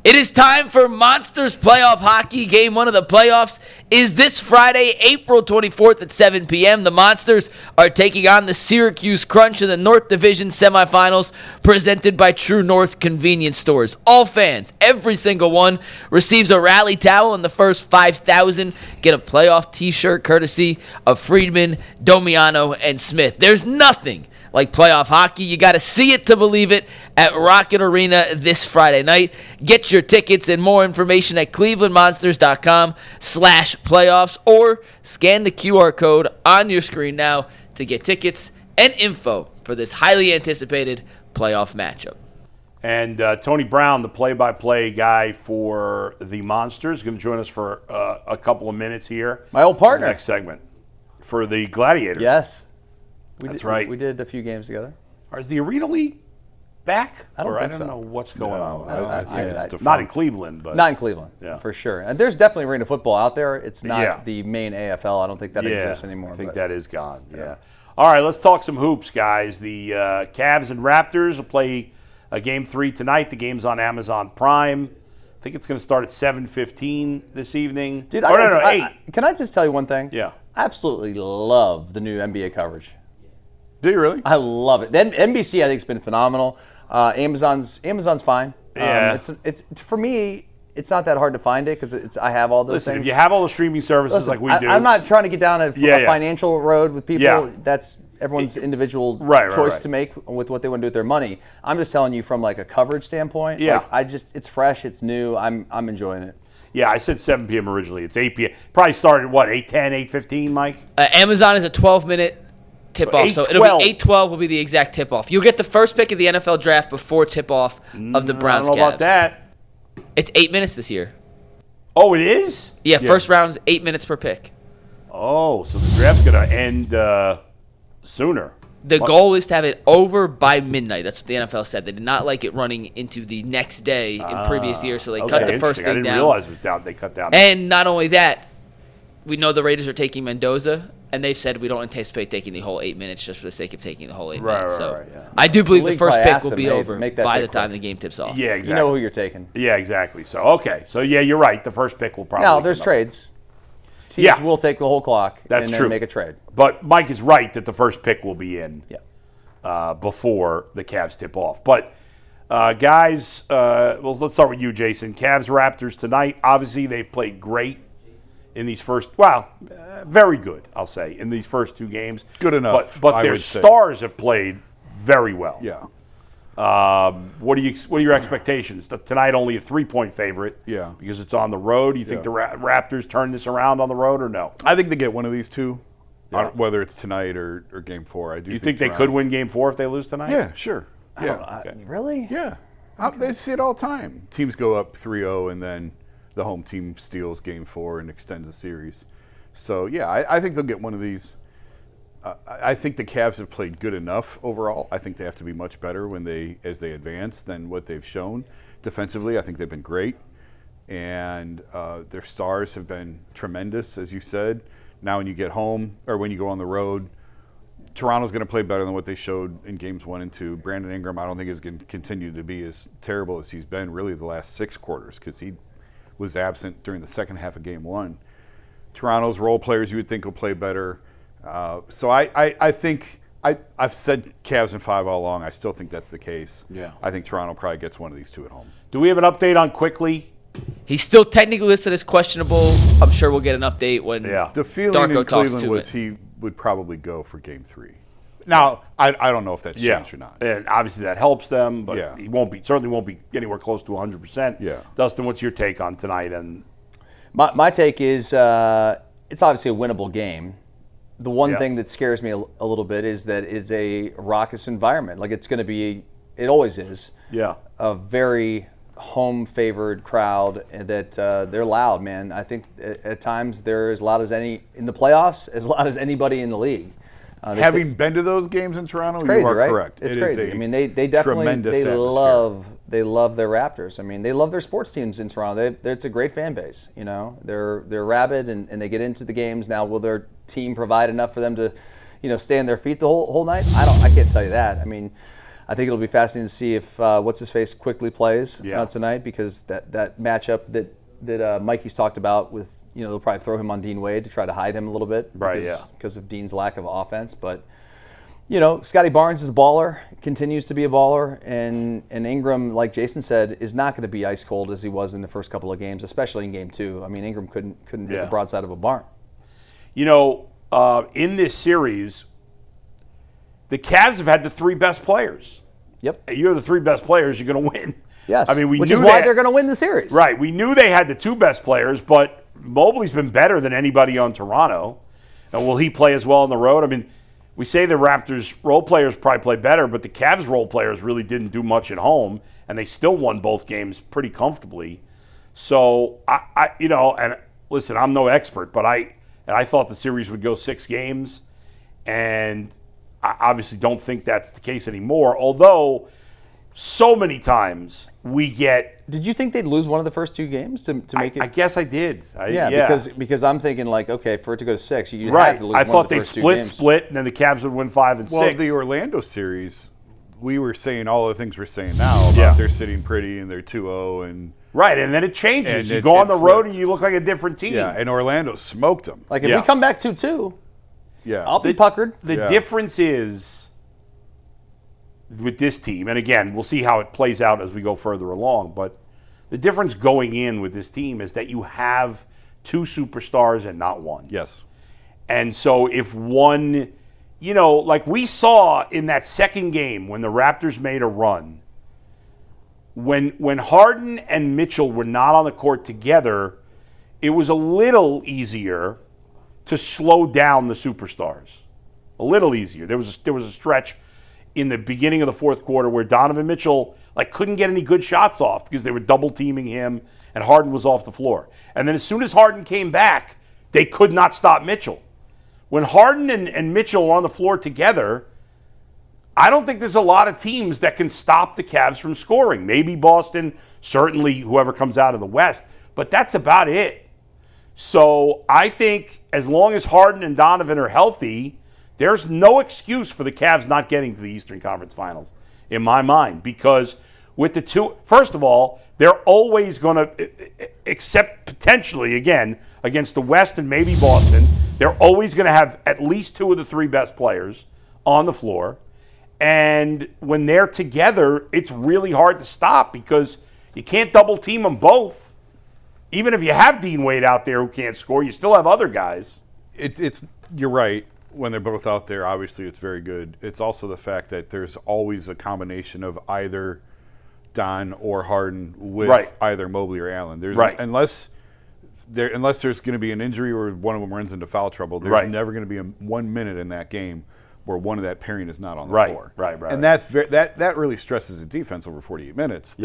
It is time for Monsters Playoff Hockey. Game 1 of the playoffs is this Friday, April 24th at 7 p.m. The Monsters are taking on the Syracuse Crunch in the North Division semifinals, presented by True North Convenience Stores. All fans, every single one, receives a rally towel, and the first 5,000 get a playoff t-shirt courtesy of Friedman, Domiano, and Smith. There's nothing like playoff hockey. You got to see it to believe it at Rocket Arena this Friday night. Get your tickets and more information at clevelandmonsters.com/playoffs or scan the QR code on your screen now to get tickets and info for this highly anticipated playoff matchup. And Tony Brown, the play-by-play guy for the Monsters, is going to join us for a couple of minutes here. My old partner. Next segment for the Gladiators. Yes. That's right. We did a few games together. Is the Arena League back? I don't think I so. don't know what's going on. I think it's defunct. Not in Cleveland, but not in Cleveland, for sure. And there's definitely Arena football out there. It's not the main AFL. I don't think that exists anymore. I think that is gone. Yeah. All right, let's talk some hoops, guys. The Cavs and Raptors will play Game 3 tonight. The game's on Amazon Prime. I think it's going to start at 7:15 this evening. Dude, 8. Can I just tell you one thing? Yeah. I absolutely love the new NBA coverage. Do you really? I love it. Then NBC, I think, has been phenomenal. Amazon's fine. Yeah. It's for me. It's not that hard to find it because I have all those things. If you have all the streaming services like we do, I'm not trying to get down a financial road with people. Yeah. That's everyone's individual choice to make with what they want to do with their money. I'm just telling you from like a coverage standpoint. Yeah. It's fresh. It's new. I'm enjoying it. Yeah, I said 7 p.m. originally. It's 8 p.m. Probably started at what, 8:10, 8:15, Mike? Amazon is a 12-minute tip-off, so it'll be 8:12 will be the exact tip-off. You'll get the first pick of the NFL draft before tip-off of the Browns. I don't know about that. It's 8 minutes this year. Oh, it is? Yeah, first round is 8 minutes per pick. Oh, so the draft's going to end sooner. The goal is to have it over by midnight. That's what the NFL said. They did not like it running into the next day in previous years, so they cut the first thing down. I didn't realize it was down. They cut down. And not only that, we know the Raiders are taking Mendoza, and they've said we don't anticipate taking the whole 8 minutes just for the sake of taking the whole 8 minutes. So I do believe the first pick will be over by the time the game tips off. Yeah, exactly. You know who you're taking. Yeah, exactly. So, okay. So, yeah, you're right. The first pick will probably Now, there's trades. Teams will take the whole clock and then make a trade. But Mike is right that the first pick will be in before the Cavs tip off. But, guys, well, let's start with you, Jason. Cavs Raptors tonight. Obviously, they've played great in these very good, I'll say, in these first two games. Good enough. But their stars have played very well. Yeah. What are your expectations? Tonight only a 3-point favorite. Yeah. Because it's on the road. Do you think the Raptors turn this around on the road or no? I think they get one of these two, whether it's tonight or Game 4. You think they could win Game 4 if they lose tonight? Yeah, sure. Really? Yeah. They see it all the time. Teams go up 3-0 and then the home team steals Game 4 and extends the series. So, yeah, I think they'll get one of these. I think the Cavs have played good enough overall. I think they have to be much better as they advance than what they've shown. Defensively, I think they've been great. And their stars have been tremendous, as you said. Now when you get home, or when you go on the road, Toronto's going to play better than what they showed in Games 1 and 2. Brandon Ingram, I don't think is going to continue to be as terrible as he's been really the last 6 quarters because he was absent during the second half of Game 1. Toronto's role players you would think will play better. So I think I've said Cavs in 5 all along. I still think that's the case. Yeah. I think Toronto probably gets one of these two at home. Do we have an update on Quickly? He's still technically listed as questionable. I'm sure we'll get an update when The feeling Darko in talks Cleveland to was it. he would probably go for Game 3. Now, I don't know if that's changed or not. And obviously that helps them, but he certainly won't be anywhere close to 100%. Yeah. Dustin, what's your take on tonight? And my take is it's obviously a winnable game. The one thing that scares me a little bit is that it's a raucous environment. Like it's going to be, it always is. Yeah. A very home-favored crowd that they're loud, man. I think at times they're as loud as any in the playoffs, as loud as anybody in the league. Having been to those games in Toronto, it's crazy, you are right? correct. It's it crazy. I mean, they definitely love their Raptors. I mean, they love their sports teams in Toronto. It's a great fan base. You know, they're rabid and they get into the games. Now, will their team provide enough for them to, stay on their feet the whole night? I can't tell you that. I mean, I think it'll be fascinating to see if what's-his-face quickly plays tonight, because that matchup that Mikey's talked about with, they'll probably throw him on Dean Wade to try to hide him a little bit. Because of Dean's lack of offense. But, Scottie Barnes is a baller, continues to be a baller, and Ingram, like Jason said, is not going to be ice cold as he was in the first couple of games, especially in Game 2. I mean, Ingram couldn't hit the broadside of a barn. In this series, the Cavs have had the 3 best players. Yep. You're the 3 best players, you're going to win. Yes. I mean, which is why they're going to win the series. Right. We knew they had the 2 best players, but Mobley's been better than anybody on Toronto. And will he play as well on the road? I mean, we say the Raptors role players probably play better, but the Cavs role players really didn't do much at home, and they still won both games pretty comfortably. So and listen, I'm no expert, but I thought the series would go 6 games, and I obviously don't think that's the case anymore. Although so many times we get. Did you think they'd lose one of the first 2 games to make it? I guess I did. Because I'm thinking okay, for it to go to 6, you'd right. have to lose I one thought of the they'd first 2 games. split, and then the Cavs would win 5 and 6. Well, the Orlando series, we were saying all the things we're saying now about they're sitting pretty and they're 2-0 and. Right, and then it changes. And you go on the road flipped. and you look like a different team. Yeah, and Orlando smoked them. Like, if we come back 2-2, I'll be puckered. The difference is with this team, and again, we'll see how it plays out as we go further along, but the difference going in with this team is that you have 2 superstars and not 1. Yes. And so if one, like we saw in that second game when the Raptors made a run, when Harden and Mitchell were not on the court together, it was a little easier to slow down the superstars. A little easier. There was a stretch in the beginning of the fourth quarter where Donovan Mitchell couldn't get any good shots off because they were double teaming him and Harden was off the floor. And then as soon as Harden came back, they could not stop Mitchell. When Harden and Mitchell are on the floor together, I don't think there's a lot of teams that can stop the Cavs from scoring. Maybe Boston, certainly whoever comes out of the West, but that's about it. So I think as long as Harden and Donovan are healthy, there's no excuse for the Cavs not getting to the Eastern Conference Finals, in my mind, because with the 2, first of all, they're always going to, except potentially, again, against the West and maybe Boston, they're always going to have at least 2 of the 3 best players on the floor. And when they're together, it's really hard to stop because you can't double team them both. Even if you have Dean Wade out there who can't score, you still have other guys. You're right. When they're both out there, obviously it's very good. It's also the fact that there's always a combination of either Don or Harden with either Mobley or Allen. Unless there's going to be an injury or one of them runs into foul trouble, there's never going to be 1 minute in that game where one of that pairing is not on the floor. Right. And that's that really stresses the defense over 48 minutes.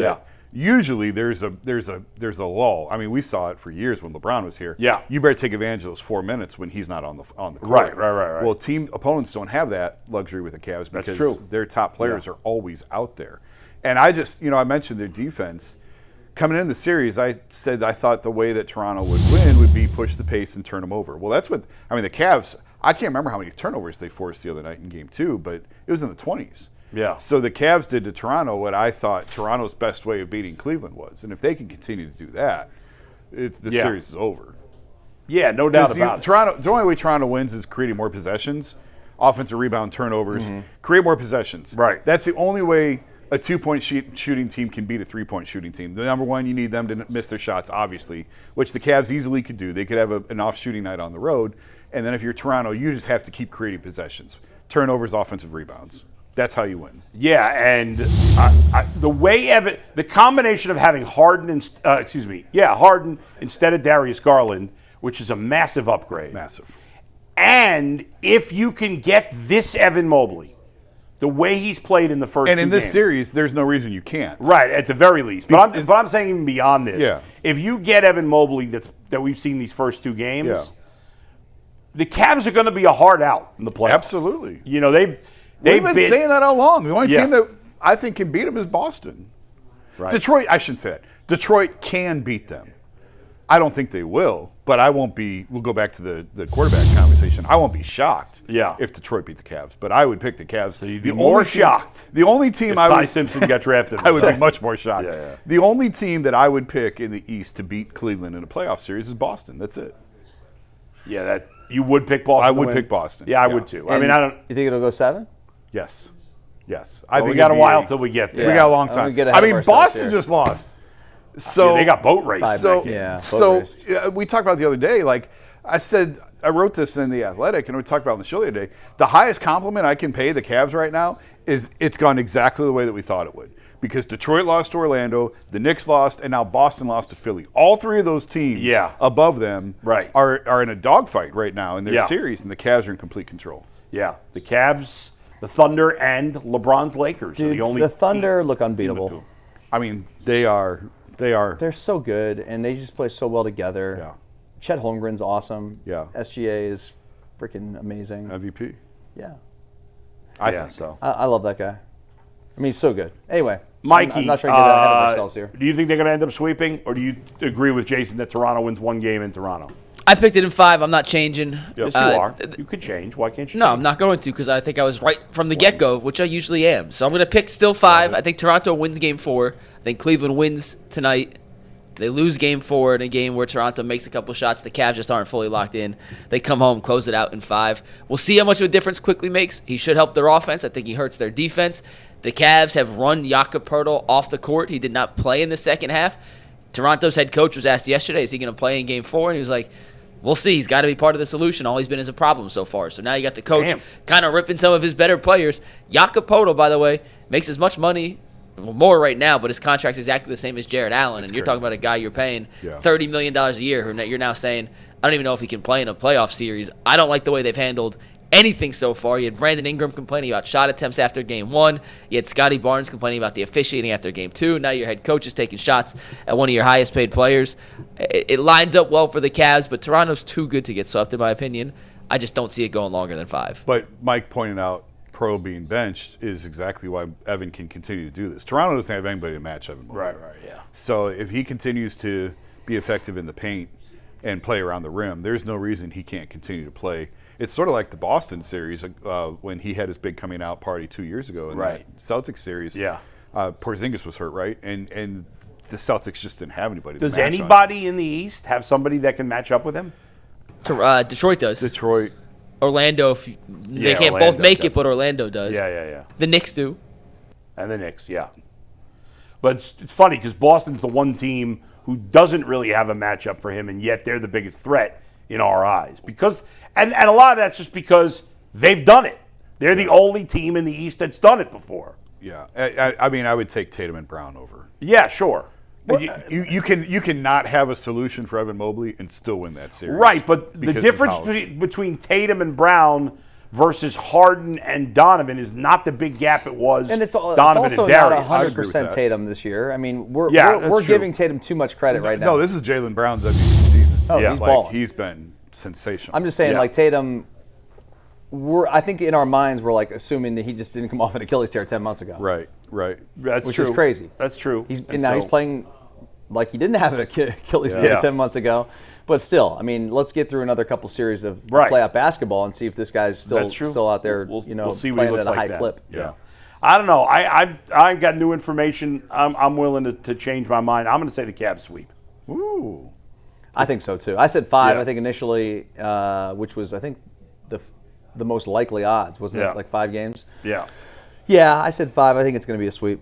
Usually there's a lull. I mean, we saw it for years when LeBron was here. Yeah. You better take advantage of those 4 minutes when he's not on the court. Right. Well, team opponents don't have that luxury with the Cavs because their top players are always out there. And I just, I mentioned their defense. Coming into the series, I said I thought the way that Toronto would win would be push the pace and turn them over. Well, that's what, the Cavs, I can't remember how many turnovers they forced the other night in Game 2, but it was in the 20s. Yeah. So the Cavs did to Toronto what I thought Toronto's best way of beating Cleveland was. And if they can continue to do that, the series is over. Yeah, no doubt about it. The only way Toronto wins is creating more possessions, offensive rebound, turnovers, create more possessions. Right. That's the only way a 2-point shooting team can beat a 3-point shooting team. The number one, you need them to miss their shots, obviously, which the Cavs easily could do. They could have an off shooting night on the road. And then if you're Toronto, you just have to keep creating possessions. Turnovers, offensive rebounds. That's how you win. Yeah, and the combination of having Harden instead of Darius Garland, which is a massive upgrade. Massive. And if you can get this Evan Mobley, the way he's played in the first and in this games, series, there's no reason you can't. Right, at the very least. But I'm saying even beyond this. If you get Evan Mobley that we've seen these first 2 games, the Cavs are going to be a hard out in the playoffs. Absolutely. They've been saying that all along. The only team that I think can beat them is Boston. Right. Detroit, I shouldn't say that. Detroit can beat them. I don't think they will, but I won't be. We'll go back to the quarterback conversation. I won't be shocked if Detroit beat the Cavs, but I would pick the Cavs. So you'd be more shocked. The only team if I Ty would Simpson got drafted. I would be much more shocked. Yeah. The only team that I would pick in the East to beat Cleveland in a playoff series is Boston. That's it. Yeah, that you would pick Boston. I would pick Boston. Yeah, I would too. And I mean, I don't. You think it'll go 7? Yes. I think we got a while till we get there. We got a long time. I mean, Boston just lost. So they got boat raced. We talked about the other day. Like I said, I wrote this in the Athletic, and we talked about it on the show the other day. The highest compliment I can pay the Cavs right now is it's gone exactly the way that we thought it would. Because Detroit lost to Orlando, the Knicks lost, and now Boston lost to Philly. All three of those teams above them are in a dogfight right now in their series, and the Cavs are in complete control. Yeah, the Cavs, the Thunder, and LeBron's Lakers are the only. The Thunder look unbeatable. I mean, they are. They're so good, and they just play so well together. Yeah. Chet Holmgren's awesome. Yeah. SGA is freaking amazing. MVP. Yeah. I think so. I love that guy. I mean, he's so good. Anyway, Mikey, I'm not trying to get ahead of ourselves here. Do you think they're going to end up sweeping, or do you agree with Jason that Toronto wins one game in Toronto? I picked it in 5. I'm not changing. Yes, you are. You could change. Why can't you? No, I'm not going to because I think I was right from the get-go, which I usually am. So I'm going to pick still 5. I think Toronto wins Game 4. I think Cleveland wins tonight. They lose Game 4 in a game where Toronto makes a couple shots. The Cavs just aren't fully locked in. They come home, close it out in 5. We'll see how much of a difference Quickly makes. He should help their offense. I think he hurts their defense. The Cavs have run Jakob Poeltl off the court. He did not play in the second half. Toronto's head coach was asked yesterday, is he going to play in Game 4? And he was like, we'll see. He's got to be part of the solution. All he's been is a problem so far. So now you got the coach kind of ripping some of his better players. Jakob Poeltl, by the way, makes as much money, well, more right now, but his contract's exactly the same as Jared Allen. And you're talking about a guy you're paying $30 million a year who you're now saying, I don't even know if he can play in a playoff series. I don't like the way they've handled anything so far. You had Brandon Ingram complaining about shot attempts after Game 1. You had Scottie Barnes complaining about the officiating after Game 2. Now your head coach is taking shots at one of your highest paid players. It lines up well for the Cavs, but Toronto's too good to get swept, in my opinion. I just don't see it going longer than 5. But Mike pointed out Pro being benched is exactly why Evan can continue to do this. Toronto doesn't have anybody to match Evan. Right, yeah. So if he continues to be effective in the paint and play around the rim, there's no reason he can't continue to play. It's sort of like the Boston series when he had his big coming out party 2 years ago in that Celtics series. Yeah. Porzingis was hurt, right? And the Celtics just didn't have anybody Does to match anybody in the East have somebody that can match up with him? Detroit does. Detroit. Orlando, they can't Orlando both make it, but Orlando does. Yeah. The Knicks do. And the Knicks, yeah. But it's funny because Boston's the one team who doesn't really have a matchup for him, and yet they're the biggest threat in our eyes. And a lot of that's just because they've done it. They're the only team in the East that's done it before. Yeah. I mean, I would take Tatum and Brown over. Yeah, sure. You can not have a solution for Evan Mobley and still win that series. Right, but the difference between Tatum and Brown versus Harden and Donovan is not the big gap it was. And it's Donovan also and not Darius. 100% Tatum this year. I mean, we're true. giving Tatum too much credit right now. No, this is Jaylen Brown's MVP season. Oh, he's balling. He's been sensational. I'm just saying, like Tatum. I think in our minds we're like assuming that he just didn't come off an Achilles tear 10 months ago. Right. Which is crazy. That's true. He's playing like he didn't have an Achilles tear 10 months ago. But still, I mean, let's get through another couple series of playoff basketball and see if this guy's still out there, we'll see playing what he at a looks high like clip. Yeah. I don't know. I got new information. I'm willing to change my mind. I'm going to say the Cavs sweep. Ooh. I think so too. I said 5. Yeah. I think initially, which was I think the most likely odds, wasn't it? Like 5 games. Yeah. Yeah, I said 5. I think it's going to be a sweep.